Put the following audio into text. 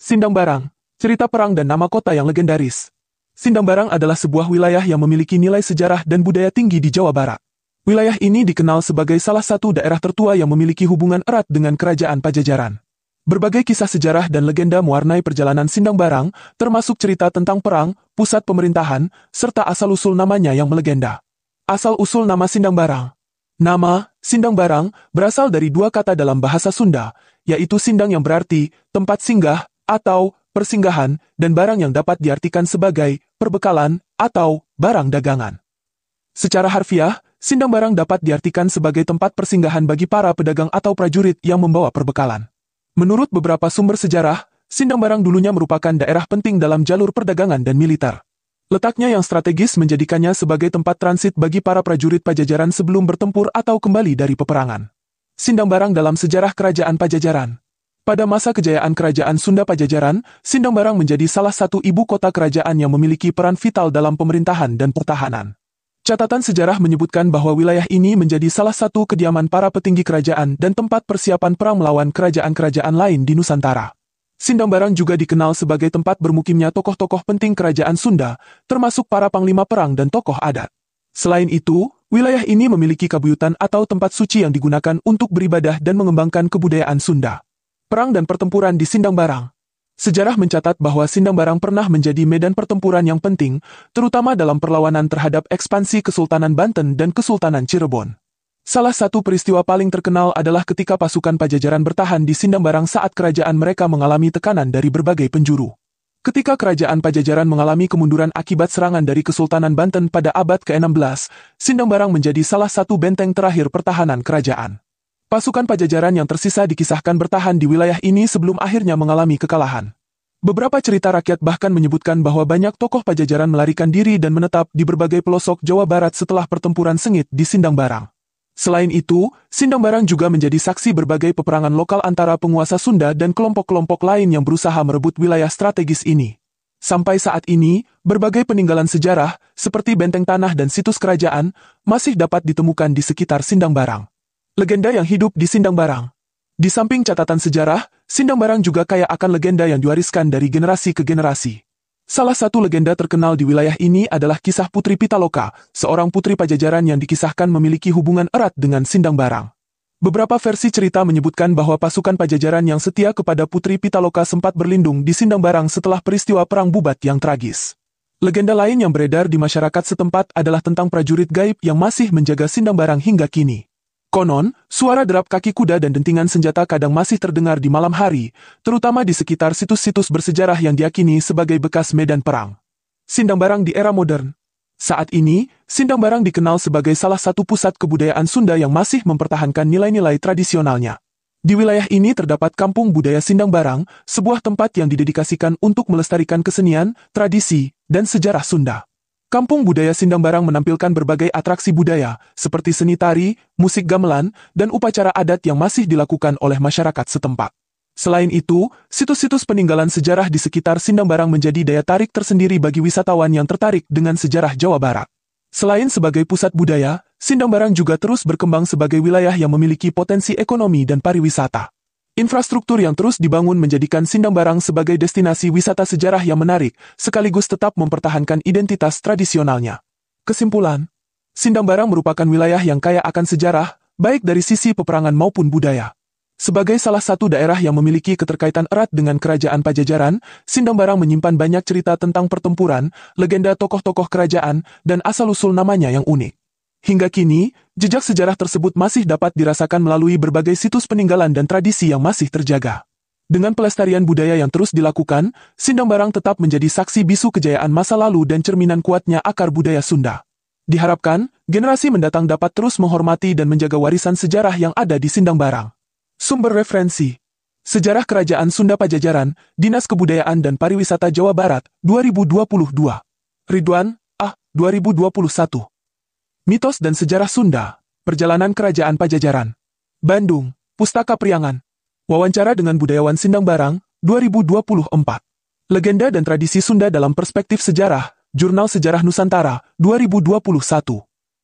Sindang Barang, cerita perang dan nama kota yang legendaris. Sindang Barang adalah sebuah wilayah yang memiliki nilai sejarah dan budaya tinggi di Jawa Barat. Wilayah ini dikenal sebagai salah satu daerah tertua yang memiliki hubungan erat dengan Kerajaan Pajajaran. Berbagai kisah sejarah dan legenda mewarnai perjalanan Sindang Barang, termasuk cerita tentang perang, pusat pemerintahan, serta asal-usul namanya yang melegenda. Asal-usul nama Sindang Barang. Nama, Sindang Barang, berasal dari dua kata dalam bahasa Sunda, yaitu sindang yang berarti tempat singgah, atau persinggahan, dan barang yang dapat diartikan sebagai perbekalan atau barang dagangan. Secara harfiah, Sindang Barang dapat diartikan sebagai tempat persinggahan bagi para pedagang atau prajurit yang membawa perbekalan. Menurut beberapa sumber sejarah, Sindang Barang dulunya merupakan daerah penting dalam jalur perdagangan dan militer. Letaknya yang strategis menjadikannya sebagai tempat transit bagi para prajurit Pajajaran sebelum bertempur atau kembali dari peperangan. Sindang Barang dalam sejarah Kerajaan Pajajaran. Pada masa kejayaan Kerajaan Sunda Pajajaran, Sindang Barang menjadi salah satu ibu kota kerajaan yang memiliki peran vital dalam pemerintahan dan pertahanan. Catatan sejarah menyebutkan bahwa wilayah ini menjadi salah satu kediaman para petinggi kerajaan dan tempat persiapan perang melawan kerajaan-kerajaan lain di Nusantara. Sindang Barang juga dikenal sebagai tempat bermukimnya tokoh-tokoh penting kerajaan Sunda, termasuk para panglima perang dan tokoh adat. Selain itu, wilayah ini memiliki kabuyutan atau tempat suci yang digunakan untuk beribadah dan mengembangkan kebudayaan Sunda. Perang dan pertempuran di Sindang Barang. Sejarah mencatat bahwa Sindang Barang pernah menjadi medan pertempuran yang penting, terutama dalam perlawanan terhadap ekspansi Kesultanan Banten dan Kesultanan Cirebon. Salah satu peristiwa paling terkenal adalah ketika pasukan Pajajaran bertahan di Sindang Barang saat kerajaan mereka mengalami tekanan dari berbagai penjuru. Ketika kerajaan Pajajaran mengalami kemunduran akibat serangan dari Kesultanan Banten pada abad ke-16, Sindang Barang menjadi salah satu benteng terakhir pertahanan kerajaan. Pasukan Pajajaran yang tersisa dikisahkan bertahan di wilayah ini sebelum akhirnya mengalami kekalahan. Beberapa cerita rakyat bahkan menyebutkan bahwa banyak tokoh Pajajaran melarikan diri dan menetap di berbagai pelosok Jawa Barat setelah pertempuran sengit di Sindang Barang. Selain itu, Sindang Barang juga menjadi saksi berbagai peperangan lokal antara penguasa Sunda dan kelompok-kelompok lain yang berusaha merebut wilayah strategis ini. Sampai saat ini, berbagai peninggalan sejarah, seperti benteng tanah dan situs kerajaan, masih dapat ditemukan di sekitar Sindang Barang. Legenda yang hidup di Sindang Barang. Di samping catatan sejarah, Sindang Barang juga kaya akan legenda yang diwariskan dari generasi ke generasi. Salah satu legenda terkenal di wilayah ini adalah kisah Putri Pitaloka, seorang putri Pajajaran yang dikisahkan memiliki hubungan erat dengan Sindang Barang. Beberapa versi cerita menyebutkan bahwa pasukan Pajajaran yang setia kepada Putri Pitaloka sempat berlindung di Sindang Barang setelah peristiwa Perang Bubat yang tragis. Legenda lain yang beredar di masyarakat setempat adalah tentang prajurit gaib yang masih menjaga Sindang Barang hingga kini. Konon, suara derap kaki kuda dan dentingan senjata kadang masih terdengar di malam hari, terutama di sekitar situs-situs bersejarah yang diyakini sebagai bekas medan perang. Sindang Barang di era modern. Saat ini, Sindang Barang dikenal sebagai salah satu pusat kebudayaan Sunda yang masih mempertahankan nilai-nilai tradisionalnya. Di wilayah ini terdapat Kampung Budaya Sindang Barang, sebuah tempat yang didedikasikan untuk melestarikan kesenian, tradisi, dan sejarah Sunda. Kampung Budaya Sindang Barang menampilkan berbagai atraksi budaya, seperti seni tari, musik gamelan, dan upacara adat yang masih dilakukan oleh masyarakat setempat. Selain itu, situs-situs peninggalan sejarah di sekitar Sindang Barang menjadi daya tarik tersendiri bagi wisatawan yang tertarik dengan sejarah Jawa Barat. Selain sebagai pusat budaya, Sindang Barang juga terus berkembang sebagai wilayah yang memiliki potensi ekonomi dan pariwisata. Infrastruktur yang terus dibangun menjadikan Sindang Barang sebagai destinasi wisata sejarah yang menarik, sekaligus tetap mempertahankan identitas tradisionalnya. Kesimpulan, Sindang Barang merupakan wilayah yang kaya akan sejarah, baik dari sisi peperangan maupun budaya. Sebagai salah satu daerah yang memiliki keterkaitan erat dengan Kerajaan Pajajaran, Sindang Barang menyimpan banyak cerita tentang pertempuran, legenda tokoh-tokoh kerajaan, dan asal-usul namanya yang unik. Hingga kini, jejak sejarah tersebut masih dapat dirasakan melalui berbagai situs peninggalan dan tradisi yang masih terjaga. Dengan pelestarian budaya yang terus dilakukan, Sindang Barang tetap menjadi saksi bisu kejayaan masa lalu dan cerminan kuatnya akar budaya Sunda. Diharapkan, generasi mendatang dapat terus menghormati dan menjaga warisan sejarah yang ada di Sindang Barang. Sumber referensi: Sejarah Kerajaan Sunda Pajajaran, Dinas Kebudayaan dan Pariwisata Jawa Barat, 2022. Ridwan, 2021. Mitos dan Sejarah Sunda, Perjalanan Kerajaan Pajajaran. Bandung, Pustaka Priangan. Wawancara dengan budayawan Sindang Barang, 2024. Legenda dan Tradisi Sunda dalam Perspektif Sejarah, Jurnal Sejarah Nusantara, 2021.